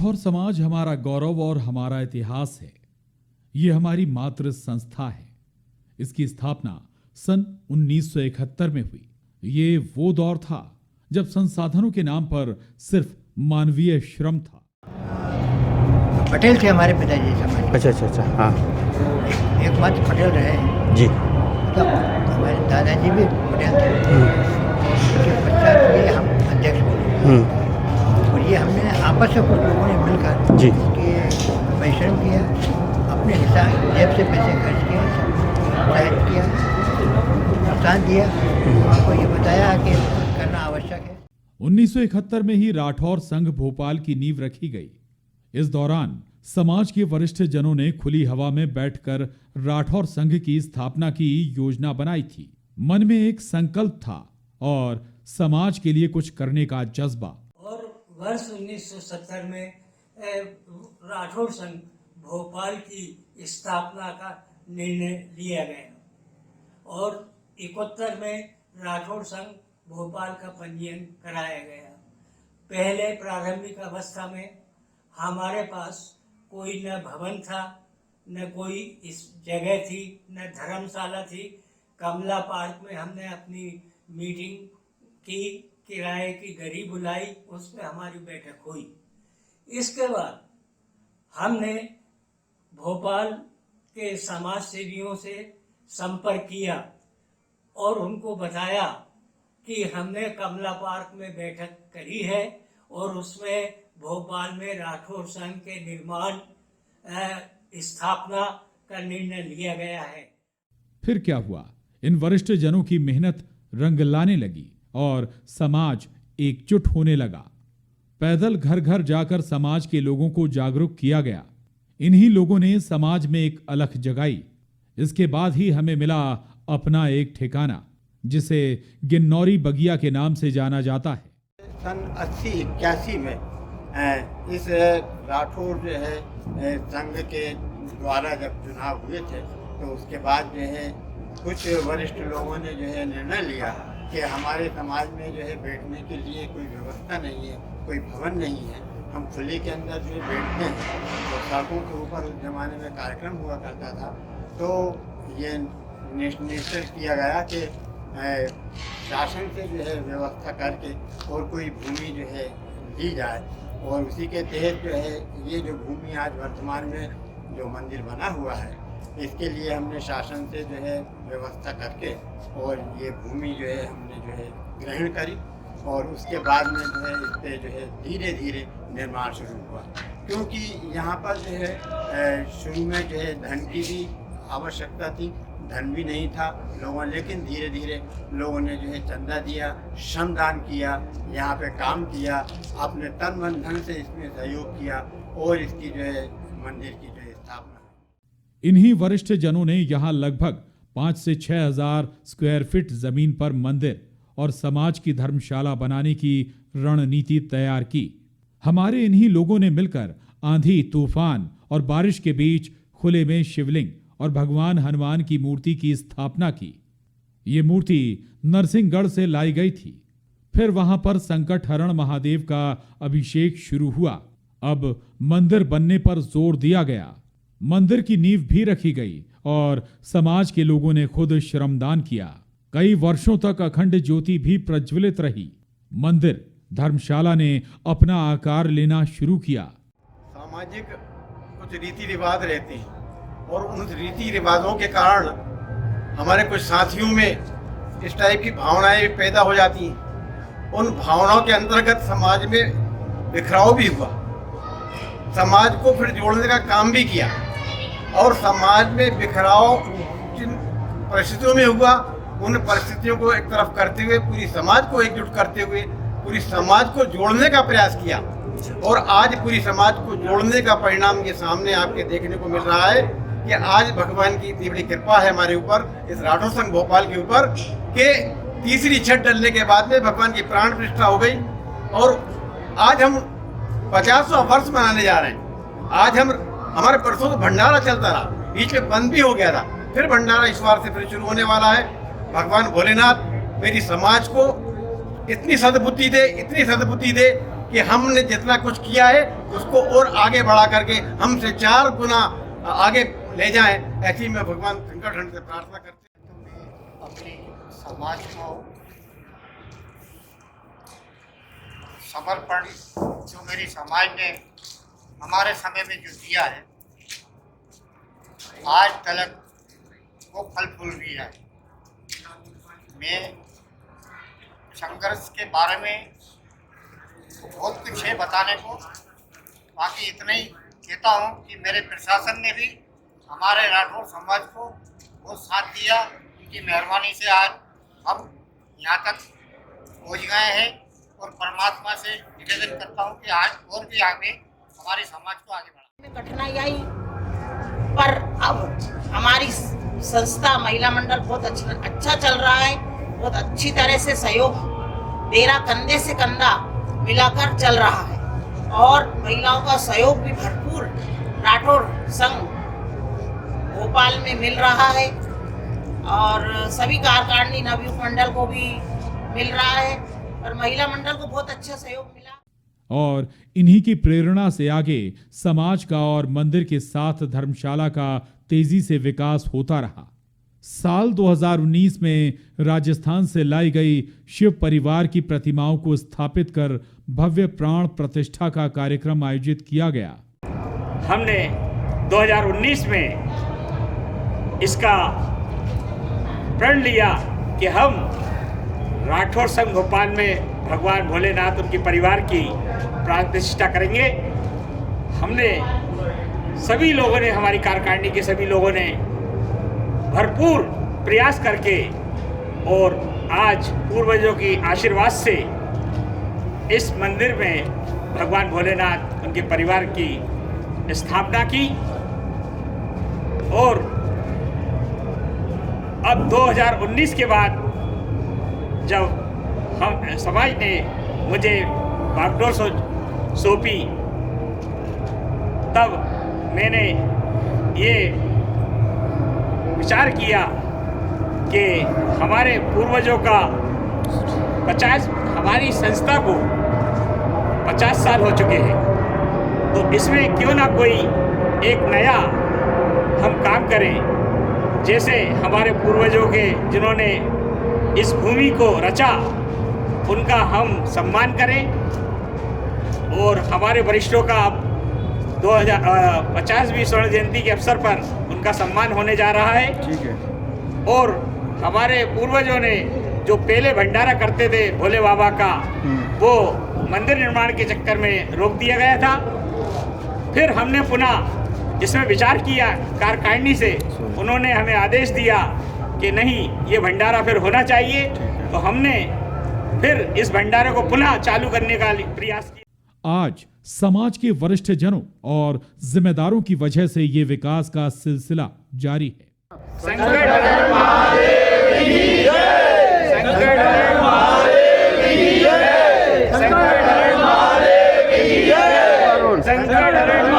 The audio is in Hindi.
राठौर समाज हमारा गौरव और हमारा इतिहास है। ये हमारी मातृ संस्था है। इसकी स्थापना सन 1971 में हुई। ये वो दौर था जब संसाधनों के नाम पर सिर्फ मानवीय श्रम था। पटेल थे हमारे पिताजी समाज। अच्छा हाँ एकमात्र पटेल रहे जी। तो हमारे दादाजी भी पटेल थे। उसके पश्चात ये हम अध्यक्ष बने और ये हमने आपस में कुछ लोगों ने मिलकर जी परिश्रम किया, अपने हिसाब जेब से पैसे खर्च किए, प्रोत्साहित किया, प्रोत्साहन दिया, आपको ये बताया कि करना आवश्यक है। 1971 में ही राठौर संघ भोपाल की नींव रखी गई। इस दौरान समाज के वरिष्ठ जनों ने खुली हवा में बैठकर राठौर संघ की स्थापना की योजना बनाई थी। मन में एक संकल्प था और समाज के लिए कुछ करने का जज्बा। और वर्ष 1970 में राठौर संघ भोपाल की स्थापना का निर्णय लिया गया और 71 में राठौर संघ भोपाल का पंजीयन कराया गया। पहले प्रारंभिक अवस्था में हमारे पास कोई न भवन था, न कोई इस जगह थी, न धर्मशाला थी। कमला पार्क में हमने अपनी मीटिंग की, किराए की गाड़ी बुलाई, उस पर हमारी बैठक हुई। इसके बाद हमने भोपाल के समाज सेवियों से संपर्क किया और उनको बताया कि हमने कमला पार्क में बैठक करी है और उसमें भोपाल में राठौर संघ के निर्माण स्थापना का निर्णय लिया गया है। फिर क्या हुआ? इन वरिष्ठ जनों की मेहनत रंग लाने लगी और समाज एकजुट होने लगा। पैदल घर घर जाकर समाज के लोगों को जागरूक किया गया। इन्हीं लोगों ने समाज में एक अलख जगाई। इसके बाद ही हमें मिला अपना एक ठिकाना, जिसे गिन्नौरी बगिया के नाम से जाना जाता है। सन 80-81 में इस राठौर जो है संघ के द्वारा जब चुनाव हुए थे तो उसके बाद जो है कुछ वरिष्ठ लोगों ने जो है निर्णय लिया कि हमारे समाज में जो है बैठने के लिए कोई व्यवस्था नहीं है, कोई भवन नहीं है, हम खुले के अंदर जो बैठते हैं। तो सड़कों के ऊपर उस जमाने में कार्यक्रम हुआ करता था। तो ये निश्चय किया गया कि शासन से जो है व्यवस्था करके और कोई भूमि जो है दी जाए और उसी के तहत जो है ये जो भूमि आज वर्तमान में जो मंदिर बना हुआ है, इसके लिए हमने शासन से जो है व्यवस्था करके और ये भूमि जो है हमने जो है ग्रहण करी और उसके बाद में जो है इस पर जो है धीरे धीरे निर्माण शुरू हुआ। क्योंकि यहाँ पर जो है शुरू में जो है धन की भी आवश्यकता थी, धन भी नहीं था लोगों, लेकिन धीरे धीरे लोगों ने जो है चंदा दिया, श्रमदान किया, यहाँ पे काम किया, अपने तन मन धन से इसमें सहयोग किया और इसकी जो है मंदिर की जो है स्थापना। इन्हीं वरिष्ठ जनों ने यहाँ लगभग 5 से 6 हजार स्क्वायर फीट जमीन पर मंदिर और समाज की धर्मशाला बनाने की रणनीति तैयार की। हमारे इन्हीं लोगों ने मिलकर आंधी, तूफान और बारिश के बीच खुले में शिवलिंग और भगवान हनुमान की मूर्ति की स्थापना की। ये मूर्ति नरसिंहगढ़ से लाई गई थी। फिर वहां पर संकट हरण महादेव का अभिषेक शुरू हुआ। अब मंदिर बनने पर जोर दिया गया। मंदिर की नींव भी रखी गई और समाज के लोगों ने खुद श्रमदान किया। कई वर्षों तक अखंड ज्योति भी प्रज्वलित रही। मंदिर, धर्मशाला ने अपना आकार लेना शुरू किया। सामाजिक कुछ रीति रिवाज रहते हैं और उन रीति रिवाजों के कारण हमारे कुछ साथियों में इस टाइप की भावनाएं पैदा हो जाती हैं। उन भावनाओं के अंतर्गत समाज में बिखराव भी हुआ, समाज को फिर जोड़ने का काम भी किया और समाज में बिखराव जिन परिस्थितियों में हुआ, उन परिस्थितियों को एक तरफ करते हुए पूरी समाज को एकजुट करते हुए पूरी समाज को जोड़ने का प्रयास किया और आज पूरी समाज को जोड़ने का परिणाम ये सामने आपके देखने को मिल रहा है कि आज भगवान की इतनी बड़ी कृपा है हमारे ऊपर, इस राठौर संघ भोपाल के ऊपर, कि तीसरी छत डलने के बाद में भगवान की प्राण प्रतिष्ठा हो गई और आज हम 50वां वर्ष मनाने जा रहे हैं। आज हमारे परसों तो भंडारा चलता रहा, बीच में बंद भी हो गया था, फिर भंडारा इस बार से फिर शुरू होने वाला है। भगवान भोलेनाथ मेरी समाज को इतनी सद्बुद्धि दे, इतनी सद्बुद्धि दे कि हमने जितना कुछ किया है उसको और आगे बढ़ा करके हमसे 4 गुना आगे ले जाएं, ऐसी मैं भगवान संकटहरण से प्रार्थना करते हैं। अपने समाज को समर्पण जो मेरी समाज ने हमारे समय में जो दिया है, आज तक वो फल फूल रहा है। मैं संघर्ष के बारे में बहुत कुछ है बताने को, बाकी इतना ही कहता हूँ कि मेरे प्रशासन ने भी हमारे राठौर समाज को बहुत साथ दिया। उनकी मेहरबानी से आज हम यहाँ तक पहुँच गए हैं और परमात्मा से निवेदन करता हूँ कि आज और भी आगे हमारे समाज को आगे बढ़ा। कठिनाई आई, पर अब हमारी संस्था महिला मंडल बहुत अच्छा चल रहा है, बहुत अच्छी तरह से सहयोग दे रहा, कंधे से कंधा मिलाकर चल रहा है और महिलाओं का सहयोग भी भरपूर राठौर संघ भोपाल में मिल रहा है और सभी कार्यकारिणी नवयुग मंडल को भी मिल रहा है और महिला मंडल को बहुत अच्छा सहयोग मिला। और इन्हीं की प्रेरणा से आगे समाज का और मंदिर के साथ धर्मशाला का तेजी से विकास होता रहा। साल 2019 में राजस्थान से लाई गई शिव परिवार की प्रतिमाओं को स्थापित कर भव्य प्राण प्रतिष्ठा का कार्यक्रम आयोजित किया गया। हमने 2019 में इसका प्रण लिया कि हम राठौर संघ भोपाल में भगवान भोलेनाथ उनके परिवार की प्राण प्रतिष्ठा करेंगे। हमने सभी लोगों ने, हमारी कार्यकारिणी के सभी लोगों ने भरपूर प्रयास करके और आज पूर्वजों की आशीर्वाद से इस मंदिर में भगवान भोलेनाथ उनके परिवार की स्थापना की और अब 2019 के बाद जब हम समाज ने मुझे बागडोर सौंपी, तब मैंने ये विचार किया कि हमारे पूर्वजों का हमारी संस्था को 50 साल हो चुके हैं, तो इसमें क्यों ना कोई एक नया हम काम करें। जैसे हमारे पूर्वजों के जिन्होंने इस भूमि को रचा, उनका हम सम्मान करें और हमारे वरिष्ठों का अब 2050वीं स्वर्ण जयंती के अवसर पर उनका सम्मान होने जा रहा है। ठीक है। और हमारे पूर्वजों ने जो पहले भंडारा करते थे भोले बाबा का, वो मंदिर निर्माण के चक्कर में रोक दिया गया था। फिर हमने पुनः इसमें विचार किया कार्यकारिणी से, उन्होंने हमें आदेश दिया कि नहीं, ये भंडारा फिर होना चाहिए। तो हमने फिर इस भंडारे को पुनः चालू करने का प्रयास किया। आज समाज के वरिष्ठ जनों और जिम्मेदारों की वजह से ये विकास का सिलसिला जारी है। संकटहरण महादेव की जय, संकटहरण महादेव की जय, संकटहरण महादेव की जय, संकटहरण